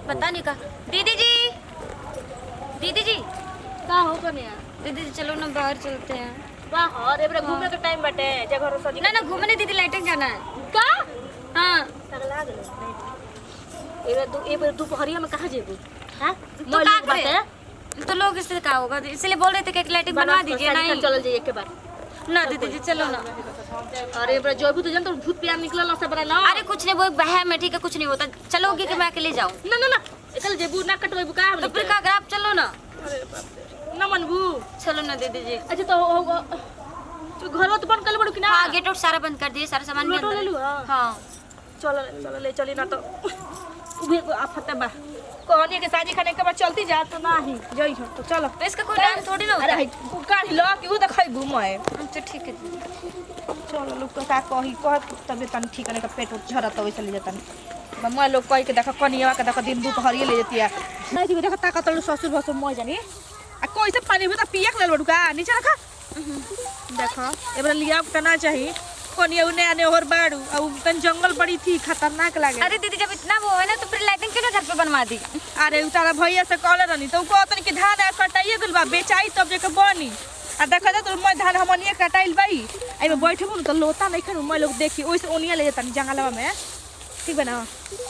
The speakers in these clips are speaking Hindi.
पता नहीं का। दीदी जी, दीदी जी का हो कन्या? दीदी जी चलो ना बाहर चलते हैं। बाहर एबरा घूमे के टाइम बाटे जगह सजी ना ना घूमने दीदी, लाइटिंग जाना है। का हाँ सगला गेल एबरा दोपहरिया में कहां जेबू? हां तो का करे? तो लोग इससे का होगा, इसलिए बोल रहे थे कि लाइटिंग बनवा दीजिए। नहीं चल जाइए एक बार ना दीदी जी चलो ना। अरे एबरा जोबू तो जन तो भूत प्यार निकलल ना सबरा ना। अरे कुछ नहीं, वो बहम है, ठीक है, कुछ नहीं होता। चलोगे कि मैं अकेले जाऊं? ना ना ना चल जेबू ना कटवे बुका तो फिर का, आप चलो ना। अरे बाप रे ना मनबू। चलो ना दीदी जी। अच्छा तो घर तो बंद कर बड़ू कि ना? हाँ गेट आउट सारा बंद कर दिए, सारा सामान भी ले लू। अंदर। हाँ चल ले चली ना तो उबे आफत बा कहनी के साजी खाने के बाद चलती जा तो नहीं जई हो तो चलो। तो इसका कोई टाइम थोड़ी ना होता। अरे काढ़ लो कि उ देखै घुमए। अच्छा ठीक है दीदी। चलो लोग तो का कही कह तबे तन ठीक करने का पेट उठ झरत वैसे ले जतन मम्मा लोग कह के देखा कनिया के देखा दिन दोपहरिए ले जतिया नहीं जी देखा ताकत तो ससुर भसुर मय जानी आ कोई से पानी भी तो पिया के ले बड़ू का नीचे रखा देखा एबरा लिया तना चाहिए कनिया उने आने और बाड़ू और तन जंगल बड़ी थी खतरनाक लागे। अरे दीदी जब इतना वो है ना तो फिर लाइटिंग क्यों ना घर पे बनवा दी? अरे तारा भैया से कहले रहनी तो कहतन कि धान कटाइए गेल बा बेचाई तब जे के बनी आ देखा जा तो मैं धान हमनिए कटाइल बाई आई में बैठबू न तो लोता नहीं खन मैं लोग देखी ओइसे ओनिया ले जतन जंगलवा में ठीक बना।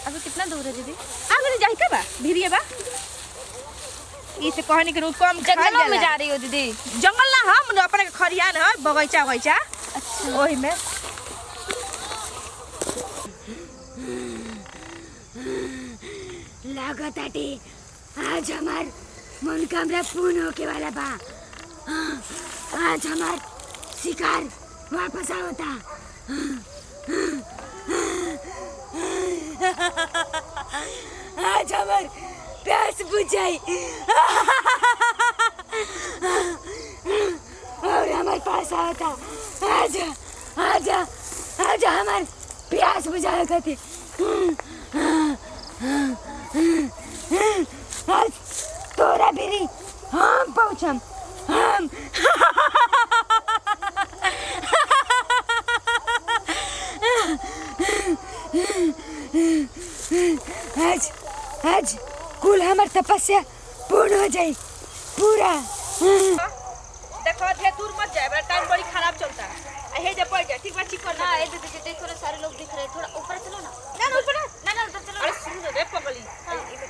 अभी कितना दूर है दीदी? आगे जाई के बा भिरिए बा इसे कहनी के कम जंगल में जा रही हो दीदी? जंगल ना हम अपने खरियान है बगीचा बगीचा। अच्छा ओही में लागत आटी आज हमार मनोकामना पूर्ण होके वाला बा। आज हमार शिकार वापस आवता। आज हमार प्यास बुझाई और हमार पास आवता। आजा आजा आजा हमार प्यास बुझाए खातिर आज तोरा भी हम पहुँचम हम आज आज कुल हमार तपस्या पूर्ण हो जाई पूरा। देखो ढेर दूर मत जाए टाइम बड़ी खराब चलता है हे जब पड़ जाए ठीक बा चिकन ना ए दीदी देखो ना सारे लोग दिख रहे हैं, थोड़ा ऊपर चलो ना। ना ऊपर ना उधर चलो। अरे सुन रे पगली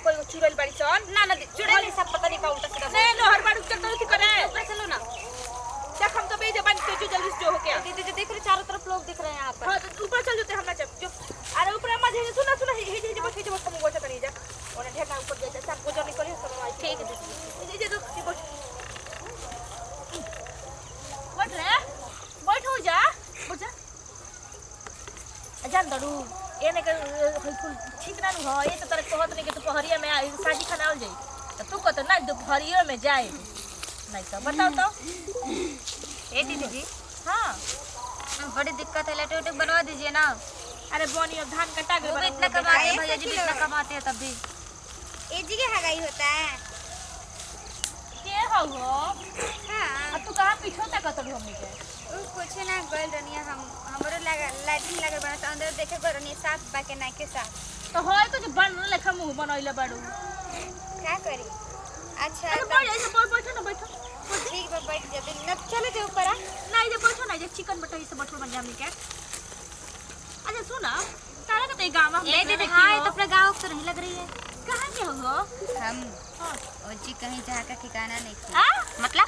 कोई चुड़ैल बाड़ी सन ना चुड़ैल सब पता नहीं का उल्टा सीधा। नहीं नो हर बार उतर तो ठीक करे ऊपर चलो ना। देख हम तो बेजे बन के जो जल्दी से जो हो गया दीदी देख रहे चारों तरफ लोग दिख रहे हैं यहाँ पर। हां तो ऊपर चल जाते हम ना जो अरे ऊपर मत है सुना सुना हे बस हम गोचा करी जा और ढेर ना ऊपर जाए सब गोचा नहीं करे सब आई ठीक है दीदी। ये जो बैठ रे बैठ हो जा बुझा जान दड़ू ए ने के ठीक ना हो ये तो तरह कहत नहीं कि तू पहरिया में साजी खानाल जाई तो तू कहत ना दोपहरिया में जाए नहीं तो बताओ तो ए दीदी जी हां बड़ी दिक्कत है, लाइट बनवा दीजिए ना। अरे बोनी अब धान कटा गए वो भी इतना कमाते हैं, भैया जी भी इतना कमाते हैं तब भी। ए जी के हगाई होता है। के हो हाँ अब तू कहां पीछे तक कत हमनी के कुछ ना गोल रनिया हमरो लाइटिंग लगे बना तो अंदर देखे को रनिया साफ बाके ना के साफ तो होय तो जो बन लेखा मुंह बनइले बाड़ू क्या करी। अच्छा अरे बैठ ऐसे बैठो ना बैठो ठीक बा बैठ जाते न चले के ऊपर आ नहीं जे बैठो ना जे चिकन बटाई से बैठो बन जामनी के। अच्छा सुना तारा के गांव में ए दीदी हाँ ये तो अपने गाँव से नहीं लग रही है। कहां के हो हम ओ जी कहीं जहाँ का ठिकाना नहीं थी। हां मतलब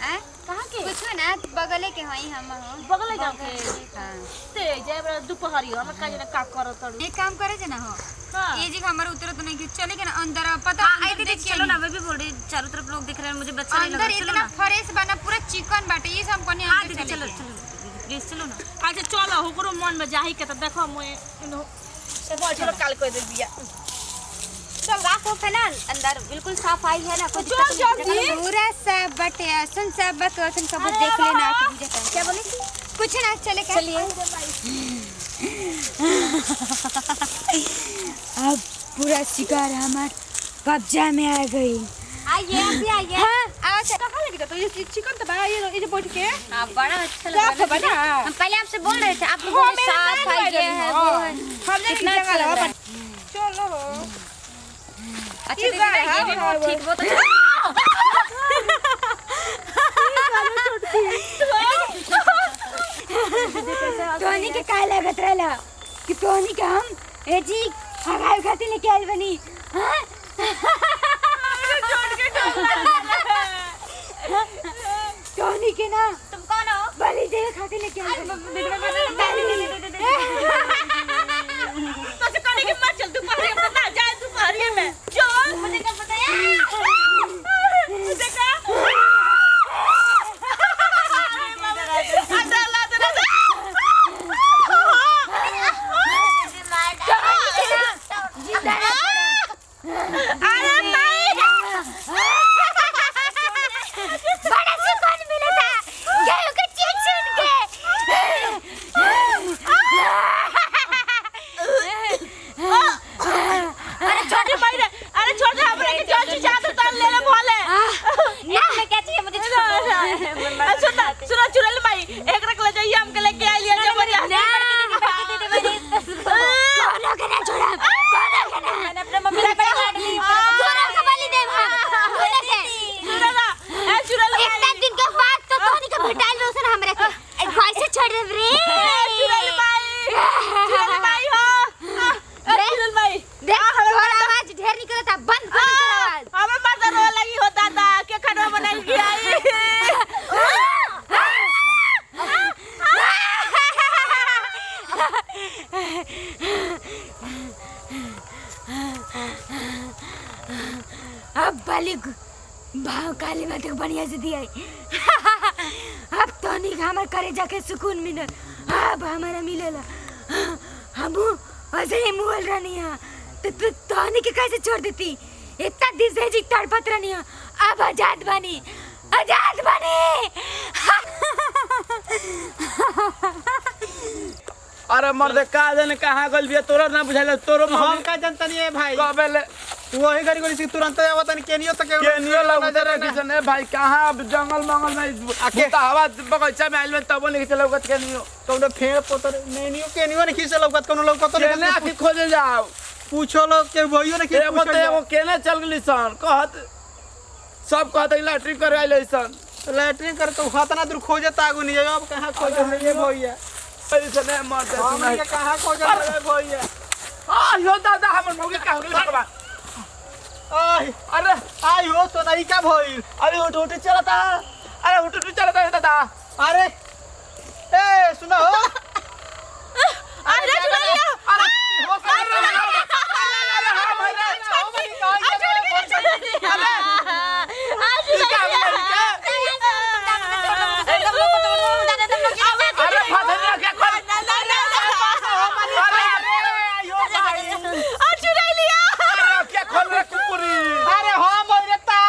कहां के कुछ ना बगले के हई हम हो बगल गांव के हां ते जे दोपहरिया हम का जना का करत एक काम करे जे ना हो हां ये जी हमारे उतरत नहीं कि चले के ना अंदर पता हाँ आई दीदी चलो ना, मैं भी बोल रही चारों तरफ लोग दिख रहे हैं, मुझे बच्चा नहीं लग अंदर रहा। चलो इतना ना। फ्रेश बना पूरा चिकन बाटे ये सब कोनी हाँ अंदर दीदी चले चलो चलो प्लीज चलो ना। अच्छा चलो ओकरो मन में जाही के त देखो मैं से बैठो काल कोई दे दिया चल रात हो फिलहाल अंदर बिल्कुल सफाई है ना, कुछ पूरा सब बटे सुन सब बक सुन सब देख लेना क्या बोले कुछ ना चले चलिए अब पूरा शिकार हमार कब्जा में आ गई। आइए अभी आइए। हाँ अच्छा कहां लगी तो ये चिकन तो बा ये जो बैठ के हाँ बड़ा अच्छा लगा बना हम पहले आपसे बोल रहे थे, आप लोगों ने साफ है ये है वो है। हम कितना अच्छा लग रहा है। चलो अच्छा दीदी ये भी बहुत ठीक बहुत अच्छा टोनी के का लागत रहला कि टोनी के हम ए जी हगाई खाती लेके आइल बनी हां टोनी के ना तुम कौन हो बलि दे खाती लेके आइल तो कनी के मत चल तू पहले अपना जाए तू पहले में चल मुझे क्या पता है देखा अब बलि भाव काली माता को बढ़िया से दिया अब टोनी का हमारे करे जाके सुकून मिले अब हमारा मिलेला हम ऐसे ही मुहल रहनी है तो तू टोनी के कैसे छोड़ देती इतना दिन से जी तड़पत रहनी है अब आजाद बनी अरे मर्दे का जाने कहाँ गइल बिया तोरा ना बुझाइल तोरो हम का जनता नहीं है भाई कबेले तू वही गरी गरी से तुरंत आवत नहीं केनियो तक केनियो लगत रे किसन ए भाई कहाँ जंगल मंगल में आके हवा बगीचा में आइल में तबो नहीं चलौगत केनियो कौनो फेड़ पोतर नेनियो केनियो नहीं खींच लौकत कोनो लौकत केने आखी खोजे जाओ पूछो लोग के भइयो नहीं एगो तो एगो केने चल गेली सन कहत सब कहत लैट्रिन करे आइल सन लैट्रिन कर तो खतना दूर खोजत आगु नहीं जाओ अब कहां खोजे ये भइया ऐसे ने मरते हम सुनाई के कहां खोजे रे भइया आ यो दादा हमर मौके का हो गेल भगवान आई अरे आई हो तो नहीं का भइल अरे उठ उठ चलता अरे उठ उठ चलता दादा अरे ए सुनो अरे चलिए अरे हो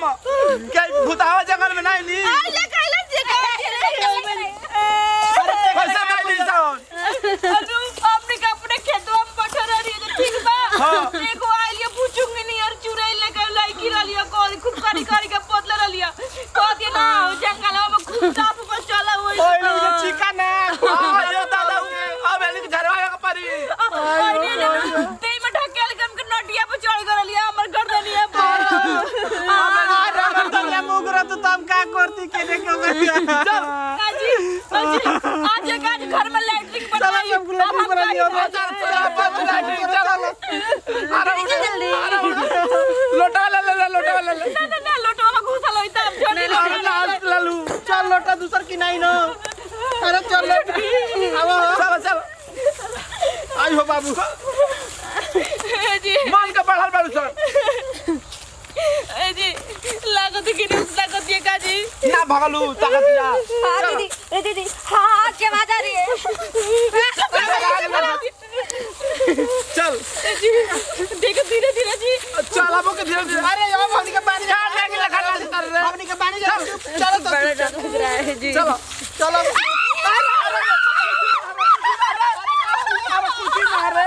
भूतावा जंगल में नहीं ली अपने खेतवा में बैठा रही है ठीक बा एगो आइलिए पूछूंगी नहीं यार चुराई लेके लाइकी रलिया को खूब करी करी के पोतले रलिया कहती ना जंगलवा में खूब टाप पर चला हुई ओए मुझे चिका ना यो दादा अब एली के घरवा का परी ते में ढकेल के हमके नटिया पे चढ़ गलिया हमर गर्दनिया पे अरे मुगरा तो तम का करती केने के काजी आज गाज घर में लैट्रिन बनवाई सब गुलाबी बना लियो लोटा ले ना लोटवा में घुसल होई तब छोड़ी लालू चल लोटा दूसर की नहीं ना अरे चल अब चल आई हो बाबू जी मान का बढ़ल बारू सर जी लागत कि लागत ये काजी ना भगलू ताकतिया दीदी हाँ क्या बात आ रही है चल जी देखो धीरे धीरे जी चल अब के धीरे धीरे अरे यो हमनी के पानी झाड़ लेके लखा ला हमनी के पानी चलो तो है जी चलो चलो कुछ मारे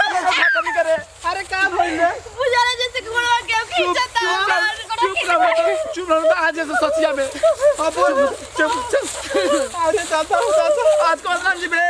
अरे का भइल रे बुझाला जैसे कि बड़वा के खींचता चुप रहो आज से सचिया में अब बोल चुप अरे चाचा आज को बदनाम जी बे